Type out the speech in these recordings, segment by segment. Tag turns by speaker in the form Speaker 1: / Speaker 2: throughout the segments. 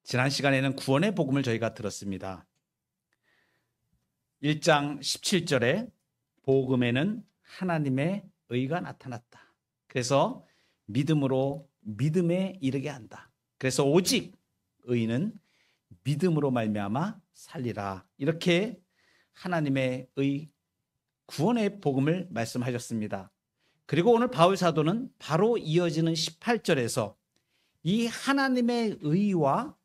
Speaker 1: 지난 시간에는 구원의 복음을 저희가 들었습니다. 1장 17절에 복음에는 하나님의 의가 나타났다. 그래서 믿음으로 믿음에 이르게 한다. 그래서 오직 의는 믿음으로 말미암아 살리라. 이렇게 하나님의 의 구원의 복음을 말씀하셨습니다. 그리고 오늘 바울 사도는 바로 이어지는 18절에서 이 하나님의 의와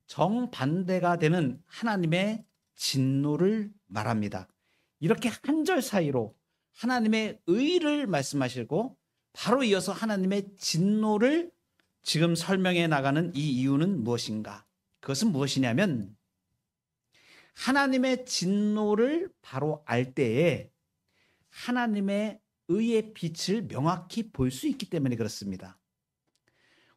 Speaker 1: 정반대가 되는 하나님의 진노를 말합니다. 이렇게 한 절 사이로 하나님의 의를 말씀하시고 바로 이어서 하나님의 진노를 지금 설명해 나가는 이 이유는 무엇인가? 그것은 무엇이냐면 하나님의 진노를 바로 알 때에 하나님의 의의 빛을 명확히 볼 수 있기 때문에 그렇습니다.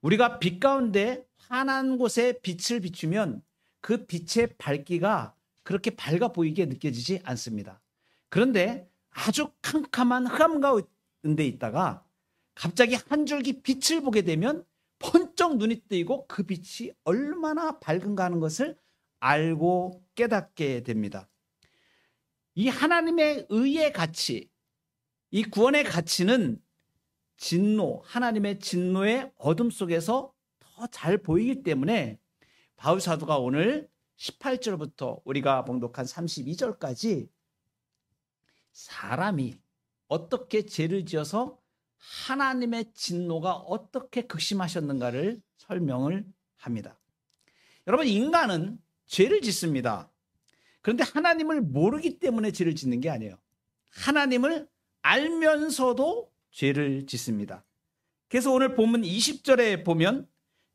Speaker 1: 우리가 빛 가운데 환한 곳에 빛을 비추면 그 빛의 밝기가 그렇게 밝아 보이게 느껴지지 않습니다. 그런데 아주 캄캄한 흑암 가운데 있다가 갑자기 한 줄기 빛을 보게 되면 번쩍 눈이 뜨이고 그 빛이 얼마나 밝은가 하는 것을 알고 깨닫게 됩니다. 이 하나님의 의의 가치, 이 구원의 가치는 진노, 하나님의 진노의 어둠 속에서 더 잘 보이기 때문에 바울 사도가 오늘 18절부터 우리가 봉독한 32절까지 사람이 어떻게 죄를 지어서 하나님의 진노가 어떻게 극심하셨는가를 설명을 합니다. 여러분, 인간은 죄를 짓습니다. 그런데 하나님을 모르기 때문에 죄를 짓는 게 아니에요. 하나님을 알면서도 죄를 짓습니다. 그래서 오늘 본문 20절에 보면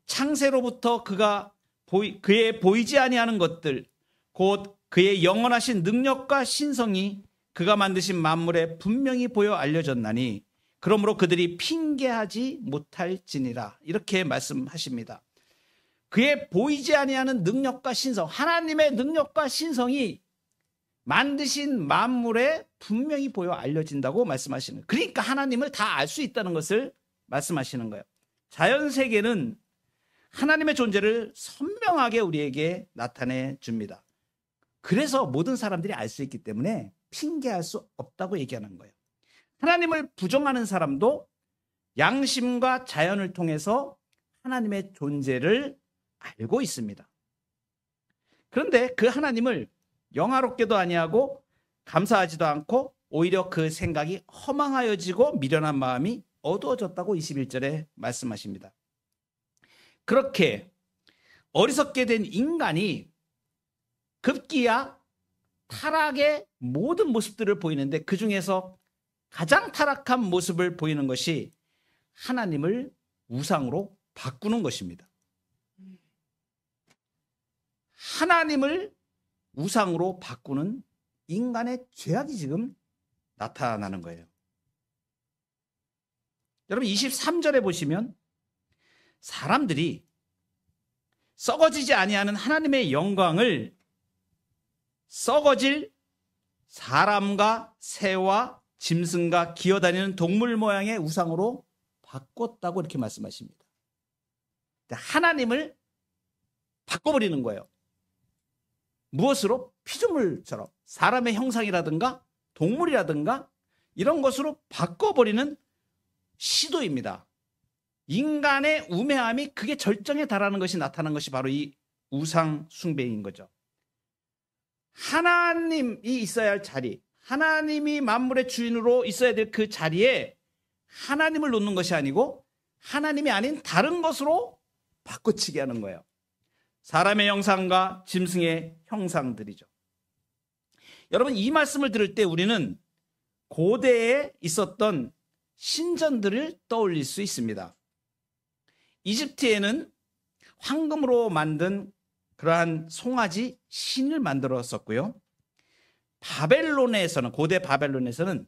Speaker 1: 창세로부터 그의 보이지 아니하는 것들, 곧 그의 영원하신 능력과 신성이 그가 만드신 만물에 분명히 보여 알려졌나니 그러므로 그들이 핑계하지 못할지니라. 이렇게 말씀하십니다. 그의 보이지 아니하는 능력과 신성, 하나님의 능력과 신성이 만드신 만물에 분명히 보여 알려진다고 말씀하시는 거예요. 그러니까 하나님을 다 알 수 있다는 것을 말씀하시는 거예요. 자연세계는 하나님의 존재를 선명하게 우리에게 나타내 줍니다. 그래서 모든 사람들이 알 수 있기 때문에 핑계할 수 없다고 얘기하는 거예요. 하나님을 부정하는 사람도 양심과 자연을 통해서 하나님의 존재를 알고 있습니다. 그런데 그 하나님을 영화롭게도 아니하고 감사하지도 않고 오히려 그 생각이 허망하여지고 미련한 마음이 어두워졌다고 21절에 말씀하십니다. 그렇게 어리석게 된 인간이 급기야 타락의 모든 모습들을 보이는데 그 중에서 가장 타락한 모습을 보이는 것이 하나님을 우상으로 바꾸는 것입니다. 하나님을 우상으로 바꾸는 인간의 죄악이 지금 나타나는 거예요. 여러분 23절에 보시면 사람들이 썩어지지 아니하는 하나님의 영광을 썩어질 사람과 새와 짐승과 기어다니는 동물 모양의 우상으로 바꿨다고 이렇게 말씀하십니다. 하나님을 바꿔버리는 거예요. 무엇으로? 피조물처럼 사람의 형상이라든가 동물이라든가 이런 것으로 바꿔버리는 시도입니다. 인간의 우매함이 그게 절정에 달하는 것이 나타난 것이 바로 이 우상 숭배인 거죠. 하나님이 있어야 할 자리, 하나님이 만물의 주인으로 있어야 될 그 자리에 하나님을 놓는 것이 아니고 하나님이 아닌 다른 것으로 바꿔치게 하는 거예요. 사람의 형상과 짐승의 형상들이죠. 여러분 이 말씀을 들을 때 우리는 고대에 있었던 신전들을 떠올릴 수 있습니다. 이집트에는 황금으로 만든 그러한 송아지 신을 만들었었고요. 바벨론에서는 고대 바벨론에서는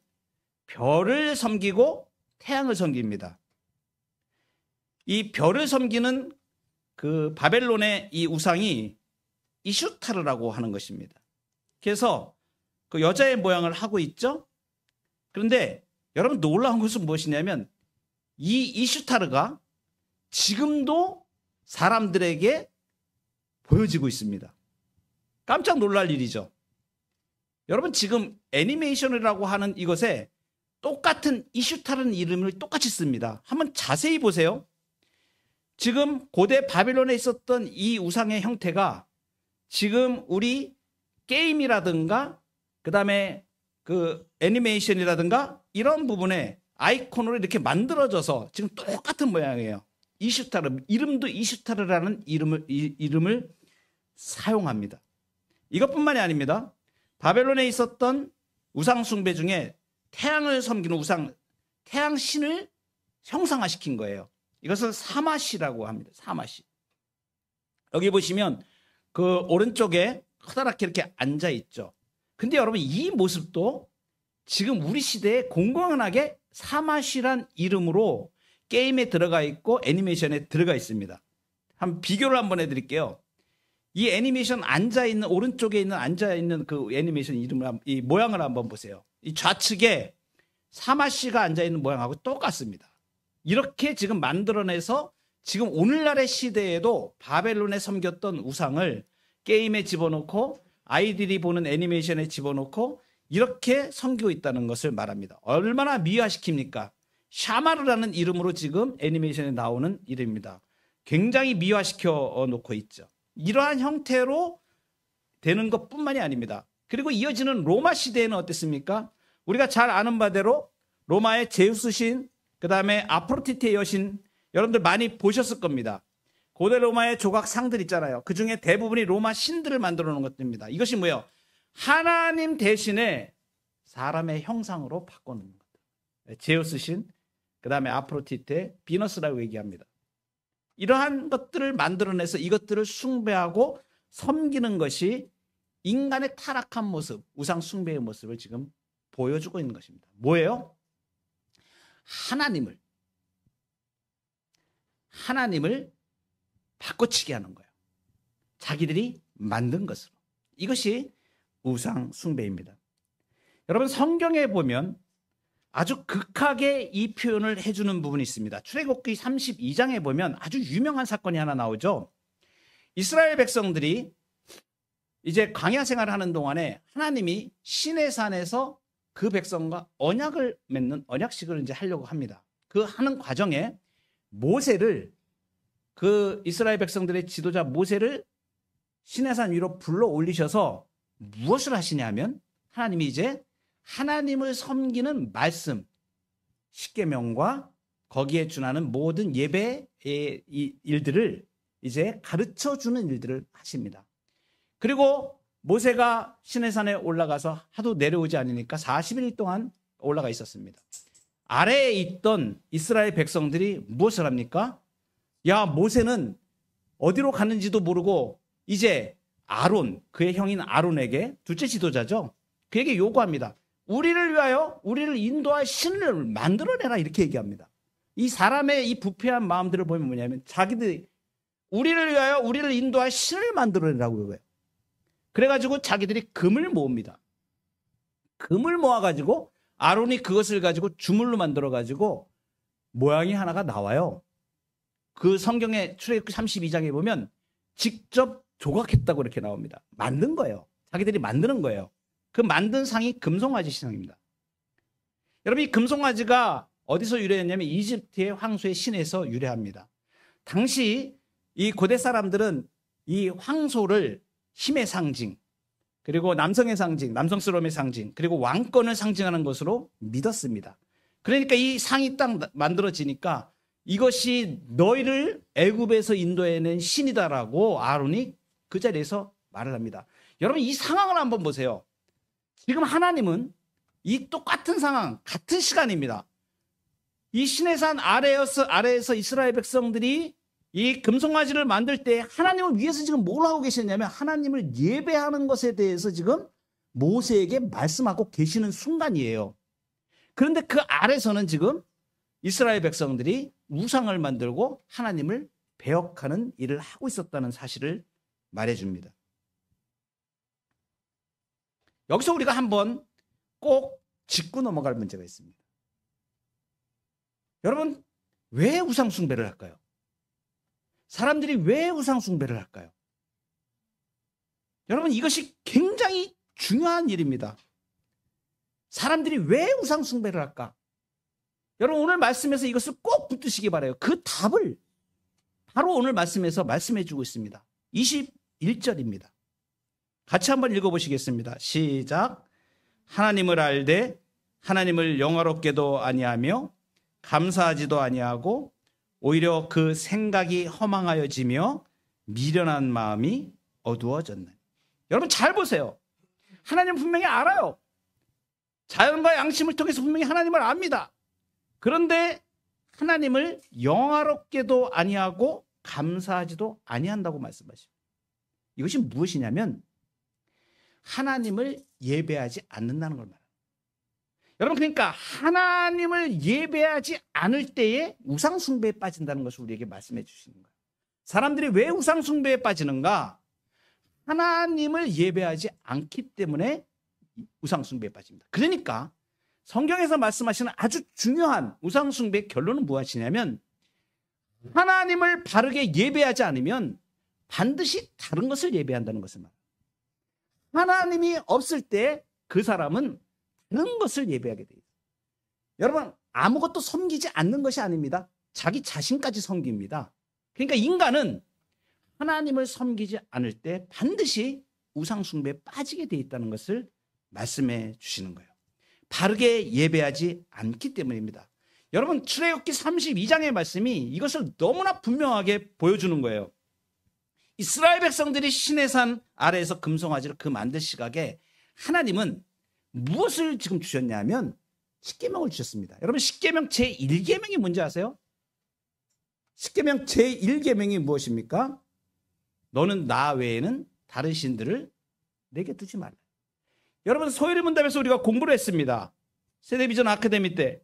Speaker 1: 별을 섬기고 태양을 섬깁니다. 이 별을 섬기는 그 바벨론의 이 우상이 이슈타르라고 하는 것입니다. 그래서 그 여자의 모양을 하고 있죠. 그런데 여러분 놀라운 것은 무엇이냐면 이 이슈타르가 지금도 사람들에게 보여지고 있습니다. 깜짝 놀랄 일이죠. 여러분 지금 애니메이션이라고 하는 이것에 똑같은 이슈타라는 이름을 똑같이 씁니다. 한번 자세히 보세요. 지금 고대 바빌론에 있었던 이 우상의 형태가 지금 우리 게임이라든가 그다음에 그 애니메이션이라든가 이런 부분에 아이콘으로 이렇게 만들어져서 지금 똑같은 모양이에요. 이슈타르, 이름도 이슈타르라는 이름을 사용합니다. 이것뿐만이 아닙니다. 바벨론에 있었던 우상 숭배 중에 태양을 섬기는 우상, 태양 신을 형상화시킨 거예요. 이것을 사마시라고 합니다. 사마시. 여기 보시면 그 오른쪽에 커다랗게 이렇게 앉아 있죠. 근데 여러분 이 모습도 지금 우리 시대에 공공연하게 사마시란 이름으로 게임에 들어가 있고 애니메이션에 들어가 있습니다. 한번 비교를 한번 해드릴게요. 이 애니메이션 앉아있는 오른쪽에 있는 앉아있는 그 애니메이션 이름을 이 모양을 한번 보세요. 이 좌측에 사마시가 앉아있는 모양하고 똑같습니다. 이렇게 지금 만들어내서 지금 오늘날의 시대에도 바벨론에 섬겼던 우상을 게임에 집어넣고 아이들이 보는 애니메이션에 집어넣고 이렇게 섬기고 있다는 것을 말합니다. 얼마나 미화시킵니까? 샤마르라는 이름으로 지금 애니메이션에 나오는 이름입니다. 굉장히 미화시켜 놓고 있죠. 이러한 형태로 되는 것뿐만이 아닙니다. 그리고 이어지는 로마 시대에는 어땠습니까? 우리가 잘 아는 바대로 로마의 제우스 신, 그 다음에 아프로디테 여신, 여러분들 많이 보셨을 겁니다. 고대 로마의 조각상들 있잖아요. 그 중에 대부분이 로마 신들을 만들어 놓은 것들입니다. 이것이 뭐예요? 하나님 대신에 사람의 형상으로 바꿔놓은 것들. 제우스 신, 그 다음에 아프로디테, 비너스라고 얘기합니다. 이러한 것들을 만들어내서 이것들을 숭배하고 섬기는 것이 인간의 타락한 모습, 우상 숭배의 모습을 지금 보여주고 있는 것입니다. 뭐예요? 하나님을 바꿔치기 하는 거예요. 자기들이 만든 것으로. 이것이 우상 숭배입니다. 여러분 성경에 보면 아주 극하게 이 표현을 해주는 부분이 있습니다. 출애굽기 32장에 보면 아주 유명한 사건이 하나 나오죠. 이스라엘 백성들이 이제 광야 생활을 하는 동안에 하나님이 시내산에서 그 백성과 언약을 맺는 언약식을 이제 하려고 합니다. 그 하는 과정에 모세를 그 이스라엘 백성들의 지도자 모세를 시내산 위로 불러 올리셔서 무엇을 하시냐면 하나님이 이제 하나님을 섬기는 말씀, 십계명과 거기에 준하는 모든 예배의 일들을 이제 가르쳐주는 일들을 하십니다. 그리고 모세가 시내산에 올라가서 하도 내려오지 않으니까 40일 동안 올라가 있었습니다. 아래에 있던 이스라엘 백성들이 무엇을 합니까? 야, 모세는 어디로 가는지도 모르고 이제 아론, 그의 형인 아론에게 둘째 지도자죠. 그에게 요구합니다. 우리를 위하여 우리를 인도할 신을 만들어내라 이렇게 얘기합니다. 이 사람의 이 부패한 마음들을 보면 뭐냐면 자기들이 우리를 위하여 우리를 인도할 신을 만들어내라고 해요. 그래가지고 자기들이 금을 모읍니다. 금을 모아가지고 아론이 그것을 가지고 주물로 만들어가지고 모양이 하나가 나와요. 그 성경의 출애굽기 32장에 보면 직접 조각했다고 이렇게 나옵니다. 만든 거예요. 자기들이 만드는 거예요. 그 만든 상이 금송아지 신상입니다. 여러분 이 금송아지가 어디서 유래했냐면 이집트의 황소의 신에서 유래합니다. 당시 이 고대 사람들은 이 황소를 힘의 상징, 그리고 남성의 상징, 남성스러움의 상징, 그리고 왕권을 상징하는 것으로 믿었습니다. 그러니까 이 상이 딱 만들어지니까 이것이 너희를 애굽에서 인도해낸 신이다라고 아론이 그 자리에서 말을 합니다. 여러분 이 상황을 한번 보세요. 지금 하나님은 이 똑같은 상황, 같은 시간입니다. 이 시내산 아래에서 이스라엘 백성들이 이 금송아지를 만들 때 하나님을 위해서 지금 뭘 하고 계셨냐면 하나님을 예배하는 것에 대해서 지금 모세에게 말씀하고 계시는 순간이에요. 그런데 그 아래서는 지금 이스라엘 백성들이 우상을 만들고 하나님을 배역하는 일을 하고 있었다는 사실을 말해줍니다. 여기서 우리가 한번 꼭 짚고 넘어갈 문제가 있습니다. 여러분, 왜 우상 숭배를 할까요? 사람들이 왜 우상 숭배를 할까요? 여러분 이것이 굉장히 중요한 일입니다. 사람들이 왜 우상 숭배를 할까? 여러분 오늘 말씀에서 이것을 꼭 붙드시기 바라요. 그 답을 바로 오늘 말씀에서 말씀해 주고 있습니다. 21절입니다. 같이 한번 읽어보시겠습니다. 시작. 하나님을 알되 하나님을 영화롭게도 아니하며 감사하지도 아니하고 오히려 그 생각이 허망하여지며 미련한 마음이 어두워졌네. 여러분 잘 보세요. 하나님 분명히 알아요. 자연과 양심을 통해서 분명히 하나님을 압니다. 그런데 하나님을 영화롭게도 아니하고 감사하지도 아니한다고 말씀하십니다. 이것이 무엇이냐면 하나님을 예배하지 않는다는 걸 말합니다. 여러분 그러니까 하나님을 예배하지 않을 때에 우상 숭배에 빠진다는 것을 우리에게 말씀해 주시는 거예요. 사람들이 왜 우상 숭배에 빠지는가? 하나님을 예배하지 않기 때문에 우상 숭배에 빠집니다. 그러니까 성경에서 말씀하시는 아주 중요한 우상 숭배의 결론은 무엇이냐면 하나님을 바르게 예배하지 않으면 반드시 다른 것을 예배한다는 것을 말합니다. 하나님이 없을 때 그 사람은 다른 것을 예배하게 돼요. 여러분 아무것도 섬기지 않는 것이 아닙니다. 자기 자신까지 섬깁니다. 그러니까 인간은 하나님을 섬기지 않을 때 반드시 우상 숭배에 빠지게 돼 있다는 것을 말씀해 주시는 거예요. 바르게 예배하지 않기 때문입니다. 여러분 출애굽기 32장의 말씀이 이것을 너무나 분명하게 보여주는 거예요. 이스라엘 백성들이 시내산 아래에서 금송아지를 그 만들 시각에 하나님은 무엇을 지금 주셨냐면 십계명을 주셨습니다. 여러분 십계명 제1계명이 뭔지 아세요? 십계명 제1계명이 무엇입니까? 너는 나 외에는 다른 신들을 내게 두지 말라. 여러분 소요리 문답에서 우리가 공부를 했습니다. 세대비전 아카데미 때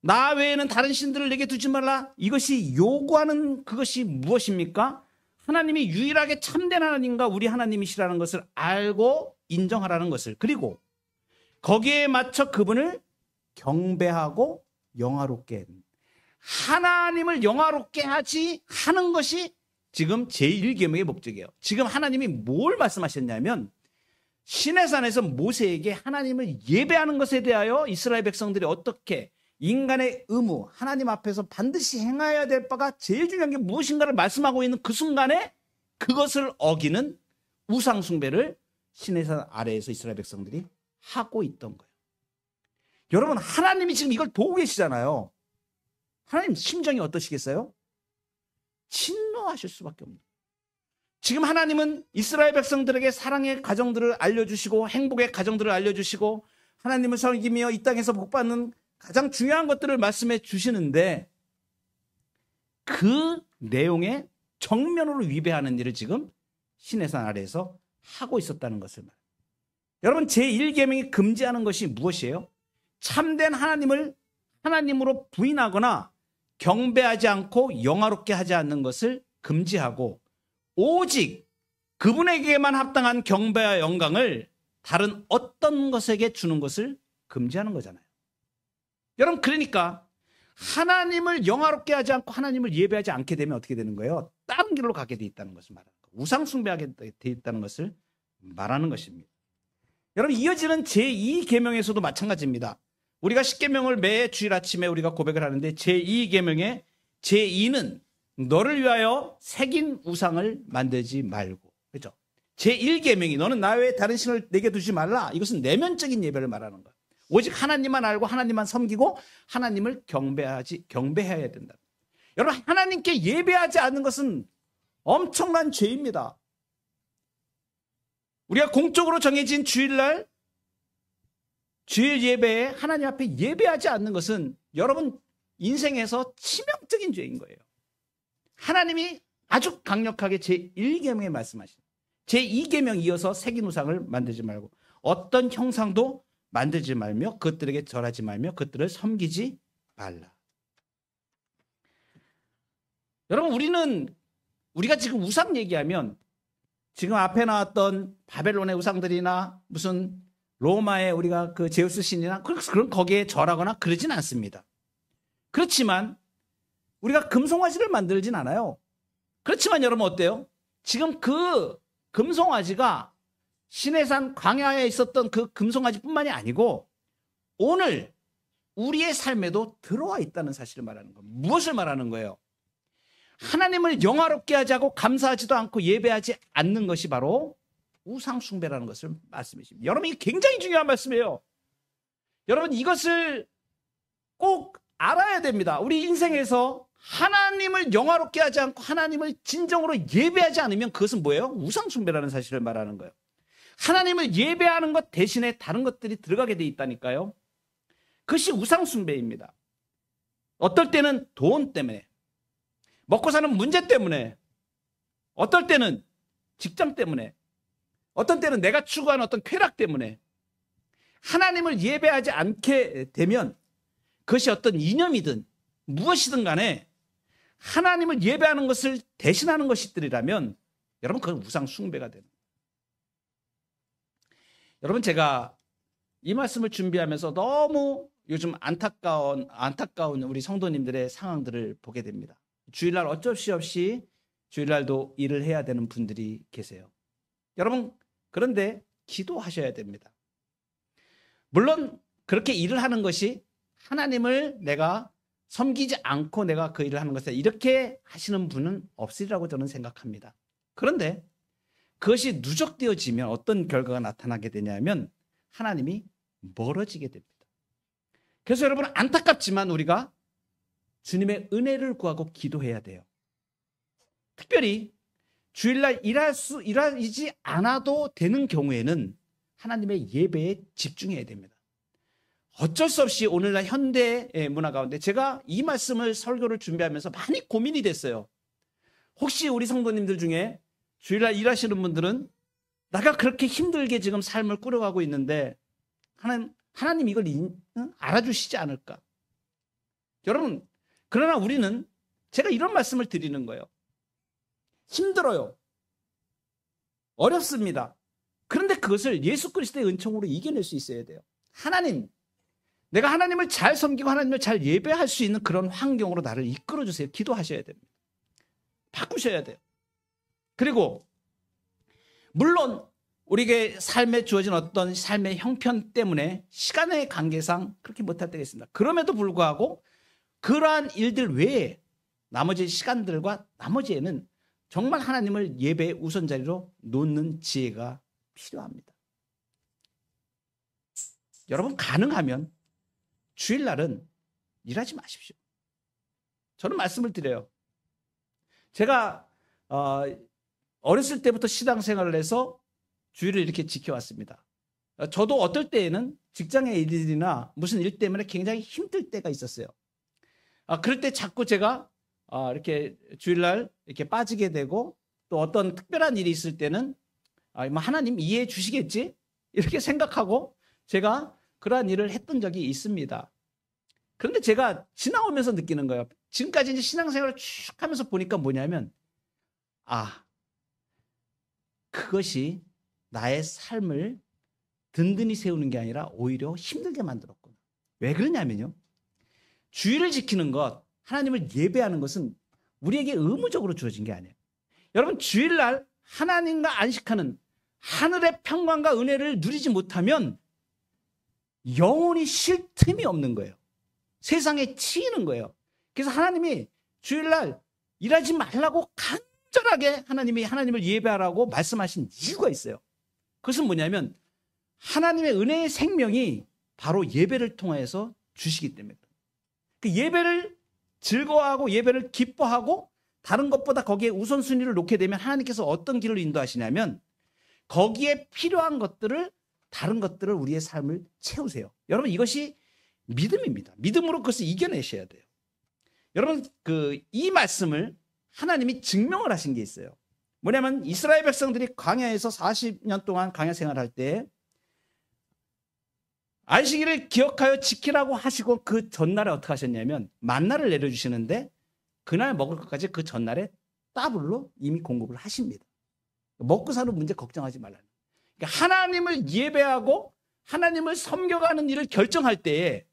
Speaker 1: 나 외에는 다른 신들을 내게 두지 말라. 이것이 요구하는 그것이 무엇입니까? 하나님이 유일하게 참된 하나님과 우리 하나님이시라는 것을 알고 인정하라는 것을, 그리고 거기에 맞춰 그분을 경배하고 영화롭게 하나님을 영화롭게 하는 것이 지금 제1계명의 목적이에요. 지금 하나님이 뭘 말씀하셨냐면 시내산에서 모세에게 하나님을 예배하는 것에 대하여 이스라엘 백성들이 어떻게 인간의 의무, 하나님 앞에서 반드시 행해야 될 바가 제일 중요한 게 무엇인가를 말씀하고 있는 그 순간에 그것을 어기는 우상 숭배를 시내산 아래에서 이스라엘 백성들이 하고 있던 거예요. 여러분 하나님이 지금 이걸 보고 계시잖아요. 하나님 심정이 어떠시겠어요? 진노하실 수밖에 없는 거예요. 지금 하나님은 이스라엘 백성들에게 사랑의 가정들을 알려주시고 행복의 가정들을 알려주시고 하나님을 섬기며 이 땅에서 복받는 가장 중요한 것들을 말씀해 주시는데 그 내용에 정면으로 위배하는 일을 지금 시내산 아래에서 하고 있었다는 것을 말합니다. 여러분 제1계명이 금지하는 것이 무엇이에요? 참된 하나님을 하나님으로 부인하거나 경배하지 않고 영화롭게 하지 않는 것을 금지하고 오직 그분에게만 합당한 경배와 영광을 다른 어떤 것에게 주는 것을 금지하는 거잖아요. 여러분 그러니까 하나님을 영화롭게 하지 않고 하나님을 예배하지 않게 되면 어떻게 되는 거예요? 다른 길로 가게 돼 있다는 것을 말하는 거예요. 우상 숭배하게 돼 있다는 것을 말하는 것입니다. 여러분 이어지는 제2계명에서도 마찬가지입니다. 우리가 십계명을 매 주일 아침에 우리가 고백을 하는데 제2계명의 제2는 너를 위하여 새긴 우상을 만들지 말고, 그렇죠? 제1계명이 너는 나 외에 다른 신을 내게 두지 말라. 이것은 내면적인 예배를 말하는 거예요. 오직 하나님만 알고 하나님만 섬기고 하나님을 경배해야 된다. 여러분 하나님께 예배하지 않는 것은 엄청난 죄입니다. 우리가 공적으로 정해진 주일날 주일 예배에 하나님 앞에 예배하지 않는 것은 여러분 인생에서 치명적인 죄인 거예요. 하나님이 아주 강력하게 제1계명에 말씀하신 제2계명 이어서 새긴 우상을 만들지 말고 어떤 형상도 만들지 말며 그것들에게 절하지 말며 그것들을 섬기지 말라. 여러분 우리가 지금 우상 얘기하면 지금 앞에 나왔던 바벨론의 우상들이나 무슨 로마의 우리가 그 제우스 신이나 그런 거기에 절하거나 그러진 않습니다. 그렇지만 우리가 금송아지를 만들진 않아요. 그렇지만 여러분 어때요? 지금 그 금송아지가 시내산 광야에 있었던 그 금송아지뿐만이 아니고 오늘 우리의 삶에도 들어와 있다는 사실을 말하는 거예요. 무엇을 말하는 거예요? 하나님을 영화롭게 하지 않고 감사하지도 않고 예배하지 않는 것이 바로 우상 숭배라는 것을 말씀해 주십니다. 여러분, 이게 굉장히 중요한 말씀이에요. 여러분, 이것을 꼭 알아야 됩니다. 우리 인생에서 하나님을 영화롭게 하지 않고 하나님을 진정으로 예배하지 않으면 그것은 뭐예요? 우상 숭배라는 사실을 말하는 거예요. 하나님을 예배하는 것 대신에 다른 것들이 들어가게 돼 있다니까요. 그것이 우상 숭배입니다. 어떨 때는 돈 때문에, 먹고 사는 문제 때문에, 어떨 때는 직장 때문에, 어떤 때는 내가 추구하는 어떤 쾌락 때문에 하나님을 예배하지 않게 되면 그것이 어떤 이념이든 무엇이든 간에 하나님을 예배하는 것을 대신하는 것이더라면 여러분, 그건 우상 숭배가 되는 거예요. 여러분, 제가 이 말씀을 준비하면서 너무 요즘 안타까운 우리 성도님들의 상황들을 보게 됩니다. 주일날 어쩔 수 없이 주일날도 일을 해야 되는 분들이 계세요. 여러분, 그런데 기도하셔야 됩니다. 물론 그렇게 일을 하는 것이 하나님을 내가 섬기지 않고 내가 그 일을 하는 것이다, 이렇게 하시는 분은 없으리라고 저는 생각합니다. 그런데 그것이 누적되어지면 어떤 결과가 나타나게 되냐면 하나님이 멀어지게 됩니다. 그래서 여러분, 안타깝지만 우리가 주님의 은혜를 구하고 기도해야 돼요. 특별히 주일날 일하지 않아도 되는 경우에는 하나님의 예배에 집중해야 됩니다. 어쩔 수 없이 오늘날 현대 문화 가운데 제가 이 말씀을 설교를 준비하면서 많이 고민이 됐어요. 혹시 우리 성도님들 중에 주일날 일하시는 분들은 내가 그렇게 힘들게 지금 삶을 꾸려가고 있는데 하나님 이걸 알아주시지 않을까? 여러분, 그러나 우리는 제가 이런 말씀을 드리는 거예요. 힘들어요. 어렵습니다. 그런데 그것을 예수 그리스도의 은총으로 이겨낼 수 있어야 돼요. 내가 하나님을 잘 섬기고 하나님을 잘 예배할 수 있는 그런 환경으로 나를 이끌어 주세요. 기도하셔야 됩니다. 바꾸셔야 돼요. 그리고 물론 우리에게 삶에 주어진 어떤 삶의 형편 때문에 시간의 관계상 그렇게 못할 때가 있습니다. 그럼에도 불구하고 그러한 일들 외에 나머지 시간들과 나머지에는 정말 하나님을 예배의 우선자리로 놓는 지혜가 필요합니다. 여러분, 가능하면 주일날은 일하지 마십시오. 저는 말씀을 드려요. 제가 어렸을 때부터 신앙생활을 해서 주일을 이렇게 지켜왔습니다. 저도 어떨 때에는 직장의 일이나 무슨 일 때문에 굉장히 힘들 때가 있었어요. 그럴 때 자꾸 제가 이렇게 주일날 이렇게 빠지게 되고, 또 어떤 특별한 일이 있을 때는 하나님 이해해 주시겠지? 이렇게 생각하고 제가 그러한 일을 했던 적이 있습니다. 그런데 제가 지나오면서 느끼는 거예요. 지금까지 이제 신앙생활을 쭉 하면서 보니까 뭐냐면, 그것이 나의 삶을 든든히 세우는 게 아니라 오히려 힘들게 만들었구나. 왜 그러냐면요, 주일을 지키는 것, 하나님을 예배하는 것은 우리에게 의무적으로 주어진 게 아니에요. 여러분, 주일날 하나님과 안식하는 하늘의 평강과 은혜를 누리지 못하면 영혼이 쉴 틈이 없는 거예요. 세상에 치이는 거예요. 그래서 하나님이 주일날 일하지 말라고 간절하게 하나님을 예배하라고 말씀하신 이유가 있어요. 그것은 뭐냐면 하나님의 은혜의 생명이 바로 예배를 통해서 주시기 때문입니다. 그 예배를 즐거워하고 예배를 기뻐하고 다른 것보다 거기에 우선순위를 놓게 되면 하나님께서 어떤 길을 인도하시냐면 거기에 필요한 것들을, 다른 것들을 우리의 삶을 채우세요. 여러분, 이것이 믿음입니다. 믿음으로 그것을 이겨내셔야 돼요. 여러분, 이 말씀을 하나님이 증명을 하신 게 있어요. 뭐냐면 이스라엘 백성들이 광야에서 40년 동안 광야 생활할 때 안식일을 기억하여 지키라고 하시고 그 전날에 어떻게 하셨냐면 만나를 내려주시는데 그날 먹을 것까지 그 전날에 더블로 이미 공급을 하십니다. 먹고 사는 문제 걱정하지 말라는. 그러니까 하나님을 예배하고 하나님을 섬겨가는 일을 결정할 때에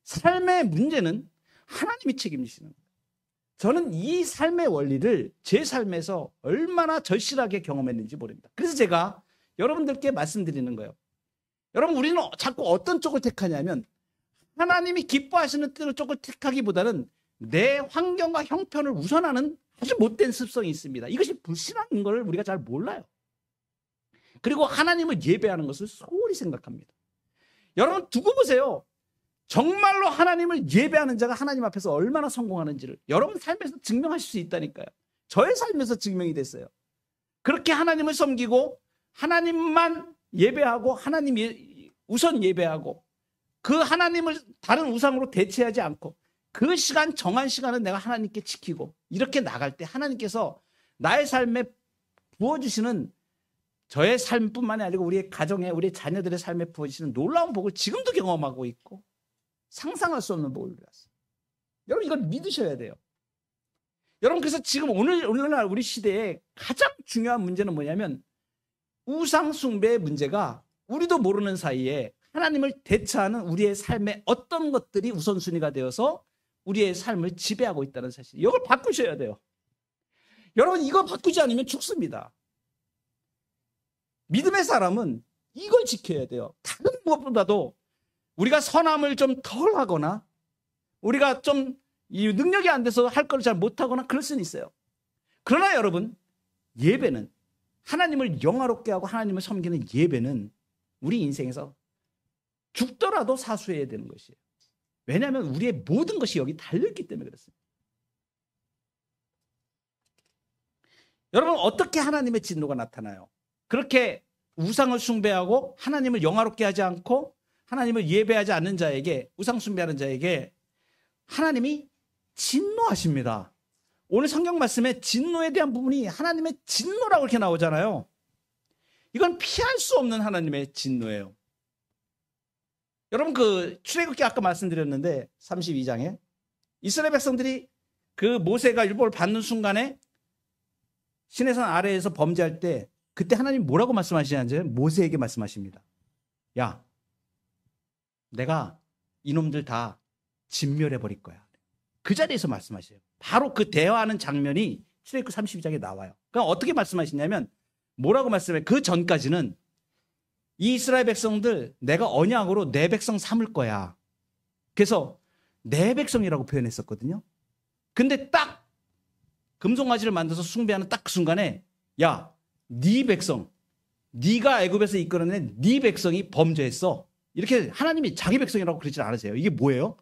Speaker 1: 삶의 문제는 하나님이 책임지시는 거예요. 저는 이 삶의 원리를 제 삶에서 얼마나 절실하게 경험했는지 모릅니다. 그래서 제가 여러분들께 말씀드리는 거예요. 여러분, 우리는 자꾸 어떤 쪽을 택하냐면 하나님이 기뻐하시는 쪽을 택하기보다는 내 환경과 형편을 우선하는 아주 못된 습성이 있습니다. 이것이 불신앙인 걸 우리가 잘 몰라요. 그리고 하나님을 예배하는 것을 소홀히 생각합니다. 여러분 두고 보세요. 정말로 하나님을 예배하는 자가 하나님 앞에서 얼마나 성공하는지를 여러분 삶에서 증명하실 수 있다니까요. 저의 삶에서 증명이 됐어요. 그렇게 하나님을 섬기고 하나님만 예배하고 하나님 우선 예배하고 그 하나님을 다른 우상으로 대체하지 않고 그 시간 정한 시간은 내가 하나님께 지키고 이렇게 나갈 때 하나님께서 나의 삶에 부어주시는 저의 삶뿐만이 아니고 우리의 가정에 우리 자녀들의 삶에 부어주시는 놀라운 복을 지금도 경험하고 있고 상상할 수 없는 복을 누렸어요. 여러분 이걸 믿으셔야 돼요. 여러분 그래서 지금 오늘날 우리 시대에 가장 중요한 문제는 뭐냐면 우상 숭배의 문제가 우리도 모르는 사이에 하나님을 대체하는 우리의 삶의 어떤 것들이 우선순위가 되어서 우리의 삶을 지배하고 있다는 사실. 이걸 바꾸셔야 돼요. 여러분 이거 바꾸지 않으면 죽습니다. 믿음의 사람은 이걸 지켜야 돼요. 다른 무엇보다도 우리가 선함을 좀 덜 하거나 우리가 좀 이 능력이 안 돼서 할 걸 잘 못하거나 그럴 수는 있어요. 그러나 여러분 예배는 하나님을 영화롭게 하고 하나님을 섬기는 예배는 우리 인생에서 죽더라도 사수해야 되는 것이에요. 왜냐하면 우리의 모든 것이 여기 달려있기 때문에 그렇습니다. 여러분 어떻게 하나님의 진노가 나타나요? 그렇게 우상을 숭배하고 하나님을 영화롭게 하지 않고 하나님을 예배하지 않는 자에게 우상 숭배하는 자에게 하나님이 진노하십니다. 오늘 성경 말씀에 진노에 대한 부분이 하나님의 진노라고 이렇게 나오잖아요. 이건 피할 수 없는 하나님의 진노예요. 여러분 그 출애굽기 아까 말씀드렸는데 32장에 이스라엘 백성들이 그 모세가 율법을 받는 순간에 시내산 아래에서 범죄할 때 그때 하나님 뭐라고 말씀하시는지 모세에게 말씀하십니다. 야, 내가 이놈들 다 진멸해 버릴 거야. 그 자리에서 말씀하셔요. 바로 그 대화하는 장면이 출애굽기 32장에 나와요. 그럼 어떻게 말씀하시냐면 뭐라고 말씀해요? 그 전까지는 이 이스라엘 백성들 내가 언약으로 내 백성 삼을 거야. 그래서 내 백성이라고 표현했었거든요. 근데 딱 금송아지를 만들어서 숭배하는 딱 그 순간에 야, 네 백성, 네가 애굽에서 이끌어낸 네 백성이 범죄했어. 이렇게 하나님이 자기 백성이라고 그러지 않으세요. 이게 뭐예요?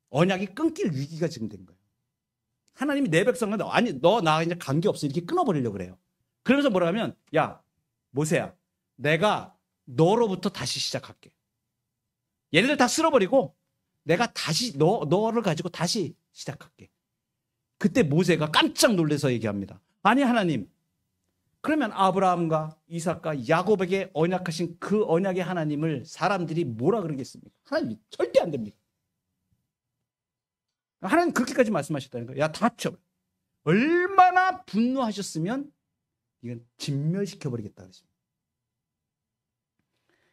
Speaker 1: 언약이 끊길 위기가 지금 된 거예요. 하나님이 내 백성은 아니 너 나 이제 관계없어 이렇게 끊어버리려고 그래요. 그러면서 뭐라 하면 야 모세야 내가 너로부터 다시 시작할게. 얘네들 다 쓸어버리고 내가 다시 너를 가지고 다시 시작할게. 그때 모세가 깜짝 놀라서 얘기합니다. 아니 하나님 그러면 아브라함과 이삭과 야곱에게 언약하신 그 언약의 하나님을 사람들이 뭐라 그러겠습니까? 하나님 절대 안 됩니다. 하나님 그렇게까지 말씀하셨다는 거예요. 야 닥쳐. 얼마나 분노하셨으면 이건 진멸시켜버리겠다 그랬습니다.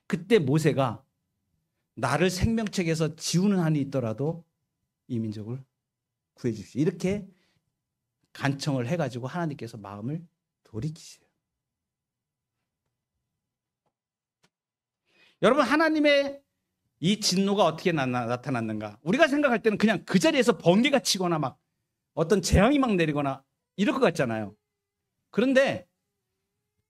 Speaker 1: 그때 모세가 나를 생명책에서 지우는 한이 있더라도 이 민족을 구해 주십시오. 이렇게 간청을 해가지고 하나님께서 마음을 돌이키세요. 여러분 하나님의 이 진노가 어떻게 나타났는가? 우리가 생각할 때는 그냥 그 자리에서 번개가 치거나 막 어떤 재앙이 막 내리거나 이럴 것 같잖아요. 그런데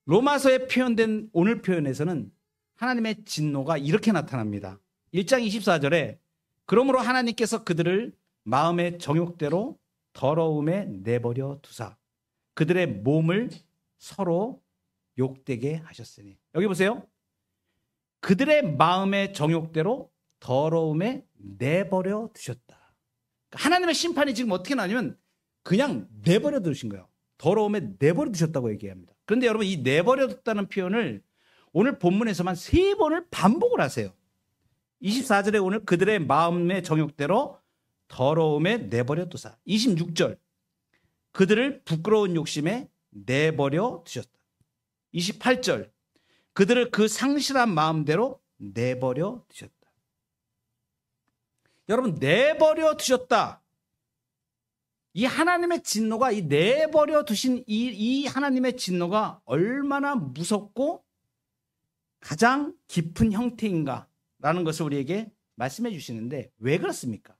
Speaker 1: 로마서에 표현된 오늘 표현에서는 하나님의 진노가 이렇게 나타납니다. 1장 24절에 그러므로 하나님께서 그들을 마음의 정욕대로 더러움에 내버려 두사 그들의 몸을 서로 욕되게 하셨으니. 여기 보세요. 그들의 마음의 정욕대로 더러움에 내버려 두셨다. 하나님의 심판이 지금 어떻게 나냐면 그냥 내버려 두신 거예요. 더러움에 내버려 두셨다고 얘기합니다. 그런데 여러분 이 내버려 뒀다는 표현을 오늘 본문에서만 3번을 반복을 하세요. 24절에 오늘 그들의 마음의 정욕대로 더러움에 내버려 두사. 26절 그들을 부끄러운 욕심에 내버려 두셨다. 28절 그들을 그 상실한 마음대로 내버려 두셨다. 여러분 내버려 두셨다. 이 하나님의 진노가 이 내버려 두신 이 하나님의 진노가 얼마나 무섭고 가장 깊은 형태인가라는 것을 우리에게 말씀해 주시는데 왜 그렇습니까?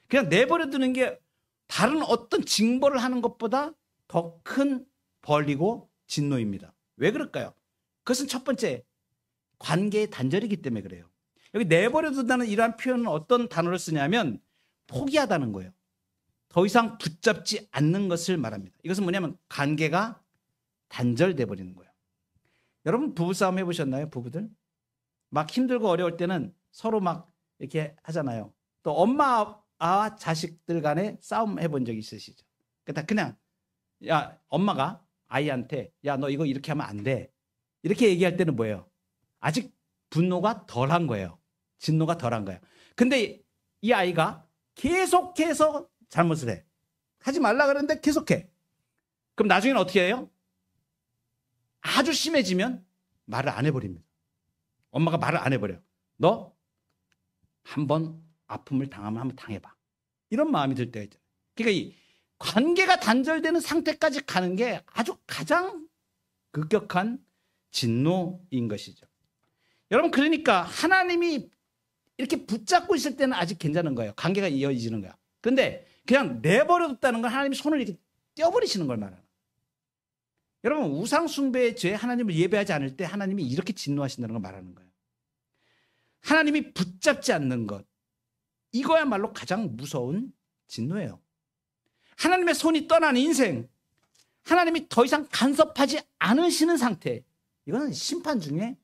Speaker 1: 그냥 내버려 두는 게 다른 어떤 징벌을 하는 것보다 더 큰 벌이고 진노입니다. 왜 그럴까요? 그것은 첫 번째 관계의 단절이기 때문에 그래요. 여기 내버려 둔다는 이러한 표현은 어떤 단어를 쓰냐면 포기하다는 거예요. 더 이상 붙잡지 않는 것을 말합니다. 이것은 뭐냐면 관계가 단절돼 버리는 거예요. 여러분 부부싸움 해보셨나요? 부부들? 막 힘들고 어려울 때는 서로 막 이렇게 하잖아요. 또 엄마와 자식들 간에 싸움 해본 적 있으시죠? 그냥 야 엄마가 아이한테 야 너 이거 이렇게 하면 안 돼. 이렇게 얘기할 때는 뭐예요? 아직 분노가 덜한 거예요. 진노가 덜한 거예요. 근데 이 아이가 계속해서 잘못을 해. 하지 말라 그러는데 계속해. 그럼 나중에는 어떻게 해요? 아주 심해지면 말을 안 해버립니다. 엄마가 말을 안 해버려요. 너 한번 아픔을 당하면 한번 당해봐. 이런 마음이 들 때가 있잖아요. 그러니까 이 관계가 단절되는 상태까지 가는 게 아주 가장 급격한 진노인 것이죠. 여러분 그러니까 하나님이 이렇게 붙잡고 있을 때는 아직 괜찮은 거예요. 관계가 이어지는 거야. 그런데 그냥 내버려뒀다는 건 하나님이 손을 이렇게 떼어버리시는 걸 말하는 거예요. 여러분 우상 숭배의 죄 하나님을 예배하지 않을 때 하나님이 이렇게 진노하신다는 걸 말하는 거예요. 하나님이 붙잡지 않는 것 이거야말로 가장 무서운 진노예요. 하나님의 손이 떠난 인생 하나님이 더 이상 간섭하지 않으시는 상태 이거는 심판 중에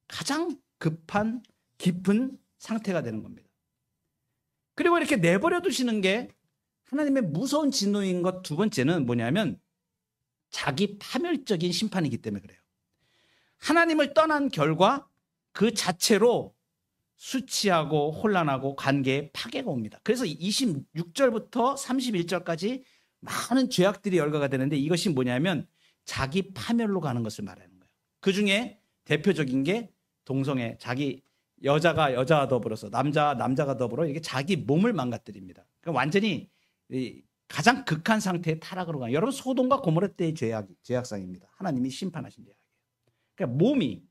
Speaker 1: 가장 급한 깊은 상태가 되는 겁니다. 그리고 이렇게 내버려 두시는 게 하나님의 무서운 진노인 것 두 번째는 뭐냐면 자기 파멸적인 심판이기 때문에 그래요. 하나님을 떠난 결과 그 자체로 수치하고 혼란하고 관계에 파괴가 옵니다. 그래서 26절부터 31절까지 많은 죄악들이 열거가 되는데 이것이 뭐냐면 자기 파멸로 가는 것을 말하는 거예요. 그중에 대표적인 게 동성애, 자기 여자가 여자와 더불어서 남자가 더불어 이게 자기 몸을 망가뜨립니다. 그러니까 완전히 가장 극한 상태의 타락으로 가요. 여러분 소돔과 고모라 때의 죄악상입니다. 하나님이 심판하신 죄악이에요. 그러니까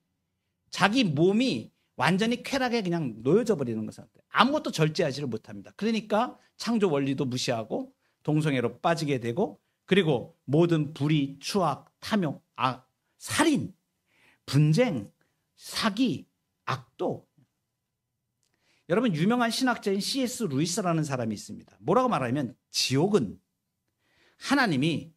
Speaker 1: 자기 몸이 완전히 쾌락에 그냥 놓여져 버리는 것은 아무것도 절제하지를 못합니다. 그러니까 창조 원리도 무시하고 동성애로 빠지게 되고 그리고 모든 불의, 추악, 탐욕, 살인, 분쟁, 사기, 악도. 여러분 유명한 신학자인 C.S. 루이스라는 사람이 있습니다. 뭐라고 말하냐면 지옥은 하나님이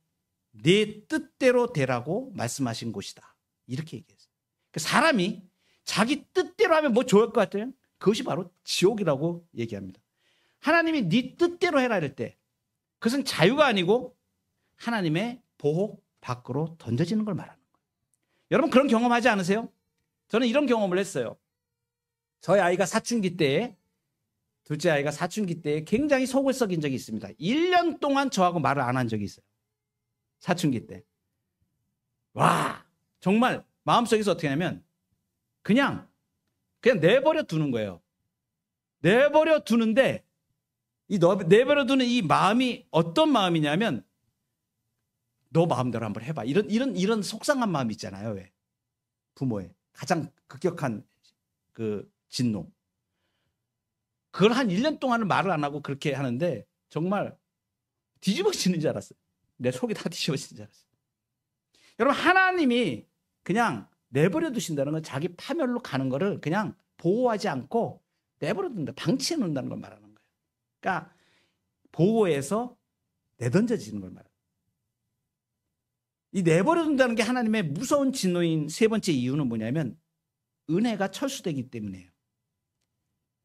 Speaker 1: 내 뜻대로 되라고 말씀하신 곳이다. 이렇게 얘기했어요. 사람이 자기 뜻대로 하면 뭐 좋을 것 같아요? 그것이 바로 지옥이라고 얘기합니다. 하나님이 네 뜻대로 해라 이럴 때 그것은 자유가 아니고 하나님의 보호 밖으로 던져지는 걸 말하는 거예요. 여러분 그런 경험하지 않으세요? 저는 이런 경험을 했어요. 저희 아이가 사춘기 때에 둘째 아이가 사춘기 때에 굉장히 속을 썩인 적이 있습니다. 1년 동안 저하고 말을 안 한 적이 있어요. 사춘기 때. 와 정말 마음속에서 어떻게 하냐면 그냥 내버려 두는 거예요. 내버려 두는데 내버려 두는 이 마음이 어떤 마음이냐면 너 마음대로 한번 해봐. 이런 속상한 마음 있잖아요. 왜? 부모의 가장 급격한 그 진노. 그걸 한 1년 동안은 말을 안 하고 그렇게 하는데 정말 뒤집어지는 줄 알았어요. 내 속이 다 뒤집어지는 줄 알았어요. 여러분 하나님이 그냥 내버려 두신다는 건 자기 파멸로 가는 거를 그냥 보호하지 않고 내버려 둔다. 방치해 놓는다는 걸 말하는 거예요. 그러니까 보호해서 내던져지는 걸 말합니다. 이 내버려 둔다는 게 하나님의 무서운 진노인 세 번째 이유는 뭐냐면 은혜가 철수되기 때문이에요.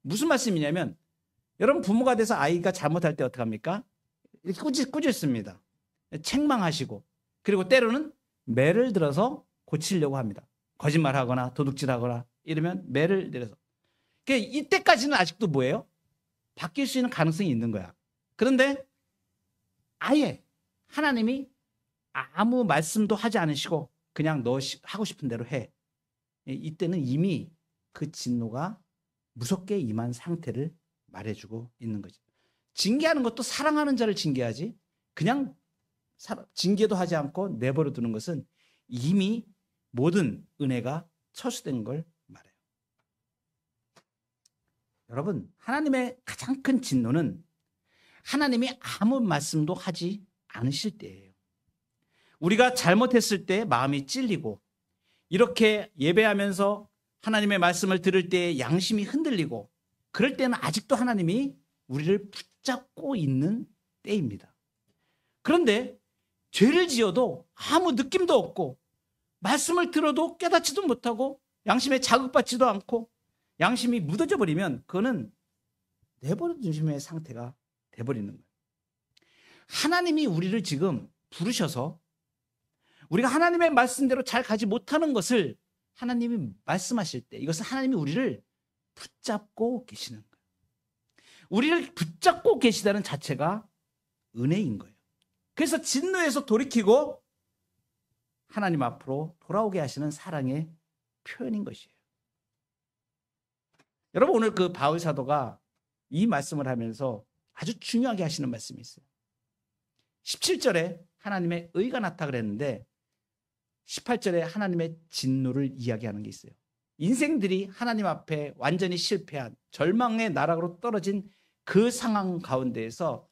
Speaker 1: 무슨 말씀이냐면 여러분 부모가 돼서 아이가 잘못할 때 어떻게 합니까? 이렇게 꾸짖습니다. 책망하시고 그리고 때로는 매를 들어서 고치려고 합니다. 거짓말하거나 도둑질하거나 이러면 매를 들어서. 그러니까 이때까지는 아직도 뭐예요? 바뀔 수 있는 가능성이 있는 거야. 그런데 아예 하나님이 아무 말씀도 하지 않으시고 그냥 너 하고 싶은 대로 해. 이때는 이미 그 진노가 무섭게 임한 상태를 말해주고 있는 거죠. 징계하는 것도 사랑하는 자를 징계하지 그냥 징계도 하지 않고 내버려 두는 것은 이미 모든 은혜가 철수된 걸 말해요. 여러분, 하나님의 가장 큰 진노는 하나님이 아무 말씀도 하지 않으실 때예요. 우리가 잘못했을 때 마음이 찔리고, 이렇게 예배하면서 하나님의 말씀을 들을 때 양심이 흔들리고, 그럴 때는 아직도 하나님이 우리를 붙잡고 있는 때입니다. 그런데 죄를 지어도 아무 느낌도 없고, 말씀을 들어도 깨닫지도 못하고, 양심에 자극받지도 않고, 양심이 묻어져 버리면 그거는 내버려 두심의 상태가 돼버리는 거예요. 하나님이 우리를 지금 부르셔서 우리가 하나님의 말씀대로 잘 가지 못하는 것을 하나님이 말씀하실 때, 이것은 하나님이 우리를 붙잡고 계시는 거예요. 우리를 붙잡고 계시다는 자체가 은혜인 거예요. 그래서 진노에서 돌이키고 하나님 앞으로 돌아오게 하시는 사랑의 표현인 것이에요. 여러분, 오늘 그 바울 사도가 이 말씀을 하면서 아주 중요하게 하시는 말씀이 있어요. 17절에 하나님의 의가 나타 그랬는데 18절에 하나님의 진노를 이야기하는 게 있어요. 인생들이 하나님 앞에 완전히 실패한 절망의 나락으로 떨어진 그 상황 가운데에서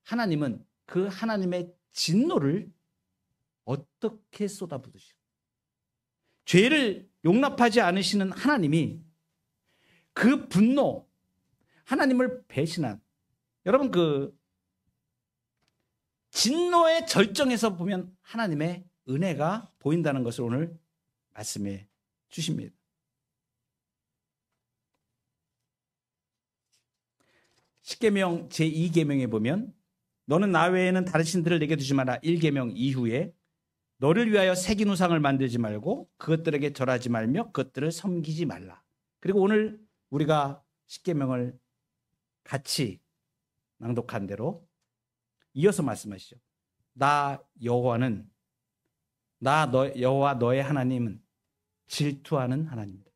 Speaker 1: 하나님은 그 하나님의 진노를 어떻게 쏟아부으시고, 죄를 용납하지 않으시는 하나님이 그 분노, 하나님을 배신한, 여러분 그 진노의 절정에서 보면 하나님의 은혜가 보인다는 것을 오늘 말씀해 주십니다. 십계명 제2계명에 보면 너는 나 외에는 다른 신들을 내게 두지 마라. 1계명 이후에 너를 위하여 새긴 우상을 만들지 말고 그것들에게 절하지 말며 그것들을 섬기지 말라. 그리고 오늘 우리가 십계명을 같이 낭독한 대로 이어서 말씀하시죠. 나 여호와는, 나 여호와 너의 하나님은 질투하는 하나님이다.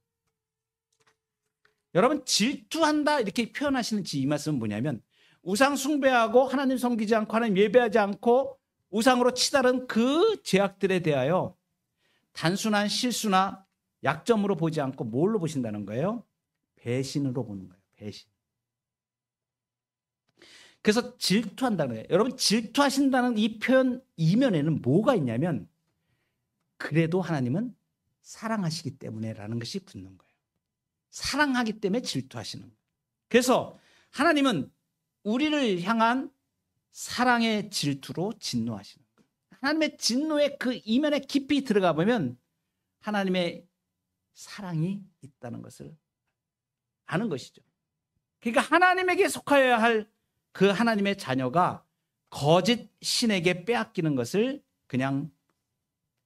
Speaker 1: 여러분, 질투한다 이렇게 표현하시는 이 말씀은 뭐냐면, 우상 숭배하고 하나님 섬기지 않고 하나님 예배하지 않고 우상으로 치달은 그 죄악들에 대하여 단순한 실수나 약점으로 보지 않고 뭘로 보신다는 거예요? 배신으로 보는 거예요. 배신. 그래서 질투한다는 거예요. 여러분, 질투하신다는 이 표현 이면에는 뭐가 있냐면, 그래도 하나님은 사랑하시기 때문에라는 것이 붙는 거예요. 사랑하기 때문에 질투하시는 거예요. 그래서 하나님은 우리를 향한 사랑의 질투로 진노하시는 거예요. 하나님의 진노의 그 이면에 깊이 들어가 보면 하나님의 사랑이 있다는 것을 아는 것이죠. 그러니까 하나님에게 속하여야 할 그 하나님의 자녀가 거짓 신에게 빼앗기는 것을 그냥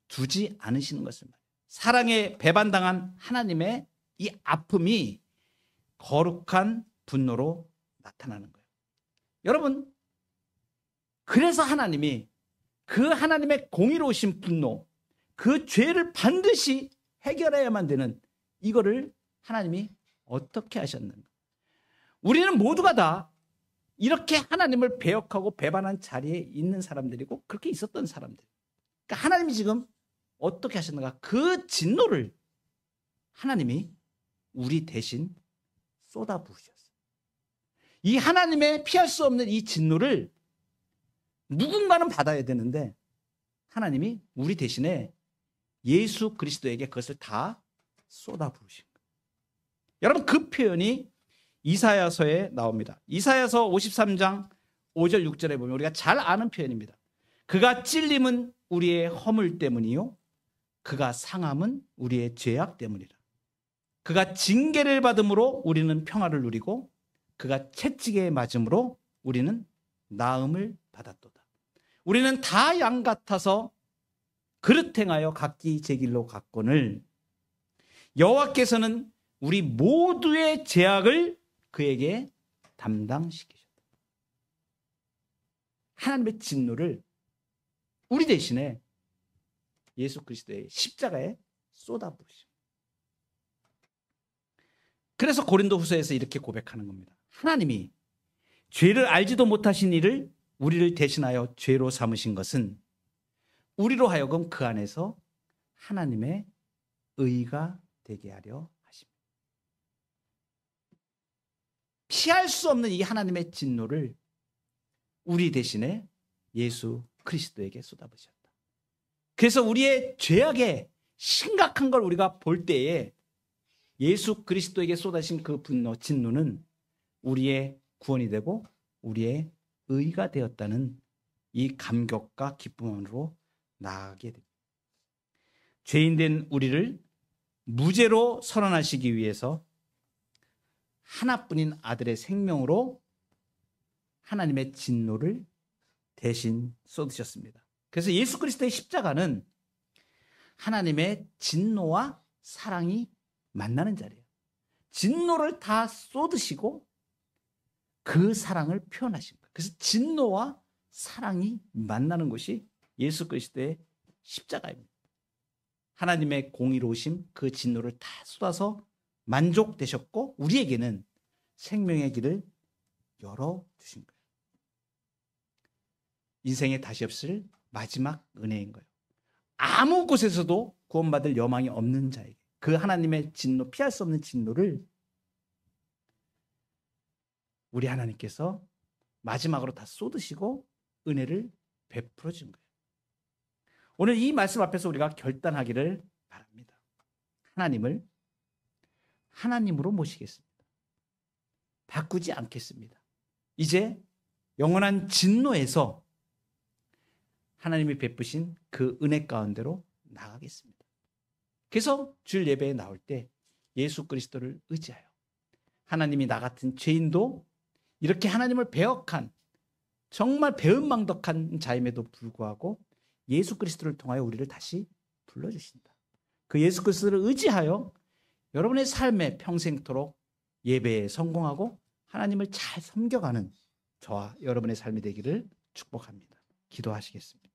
Speaker 1: 두지 않으시는 것을 말해요. 사랑에 배반당한 하나님의 이 아픔이 거룩한 분노로 나타나는 거예요. 여러분, 그래서 하나님이 그 하나님의 공의로우신 분노, 그 죄를 반드시 해결해야만 되는 이거를 하나님이 어떻게 하셨는가? 우리는 모두가 다 이렇게 하나님을 배역하고 배반한 자리에 있는 사람들이고 그렇게 있었던 사람들. 그러니까 하나님이 지금 어떻게 하셨는가? 그 진노를 하나님이 우리 대신 쏟아부으셨어요. 이 하나님의 피할 수 없는 이 진노를 누군가는 받아야 되는데 하나님이 우리 대신에 예수 그리스도에게 그것을 다 쏟아부으신 거예요. 여러분, 그 표현이 이사야서에 나옵니다. 이사야서 53장 5절 6절에 보면 우리가 잘 아는 표현입니다. 그가 찔림은 우리의 허물 때문이요 그가 상함은 우리의 죄악 때문이라. 그가 징계를 받음으로 우리는 평화를 누리고 그가 채찍에 맞음으로 우리는 나음을 받았도다. 우리는 다 양 같아서 그릇 행하여 각기 제 길로 갔거늘 여호와께서는 우리 모두의 죄악을 그에게 담당시키셨다. 하나님의 진노를 우리 대신에 예수 그리스도의 십자가에 쏟아부으십니다. 그래서 고린도후서에서 이렇게 고백하는 겁니다. 하나님이 죄를 알지도 못하신 이를 우리를 대신하여 죄로 삼으신 것은 우리로 하여금 그 안에서 하나님의 의가 되게 하려 하십니다. 피할 수 없는 이 하나님의 진노를 우리 대신에 예수 그리스도에게 쏟아부으셨다. 그래서 우리의 죄악의 심각한 걸 우리가 볼 때에 예수 그리스도에게 쏟아진 그 분노, 진노는 우리의 구원이 되고 우리의 의가 되었다는 이 감격과 기쁨으로 나아가게 됩니다. 죄인된 우리를 무죄로 선언하시기 위해서 하나뿐인 아들의 생명으로 하나님의 진노를 대신 쏟으셨습니다. 그래서 예수 그리스도의 십자가는 하나님의 진노와 사랑이 만나는 자리예요. 진노를 다 쏟으시고 그 사랑을 표현하신 거예요. 그래서 진노와 사랑이 만나는 것이 예수 그리스도의 십자가입니다. 하나님의 공의로우심, 그 진노를 다 쏟아서 만족되셨고 우리에게는 생명의 길을 열어주신 거예요. 인생에 다시 없을 마지막 은혜인 거예요. 아무 곳에서도 구원받을 여망이 없는 자에게 그 하나님의 진노, 피할 수 없는 진노를 우리 하나님께서 마지막으로 다 쏟으시고 은혜를 베풀어 준 거예요. 오늘 이 말씀 앞에서 우리가 결단하기를 바랍니다. 하나님을 하나님으로 모시겠습니다. 바꾸지 않겠습니다. 이제 영원한 진노에서 하나님이 베푸신 그 은혜 가운데로 나가겠습니다. 그래서 주일 예배에 나올 때 예수 그리스도를 의지하여 하나님이 나 같은 죄인도 이렇게 하나님을 배역한 정말 배은망덕한 자임에도 불구하고 예수 그리스도를 통하여 우리를 다시 불러주신다. 그 예수 그리스도를 의지하여 여러분의 삶에 평생토록 예배에 성공하고 하나님을 잘 섬겨가는 저와 여러분의 삶이 되기를 축복합니다. 기도하시겠습니다.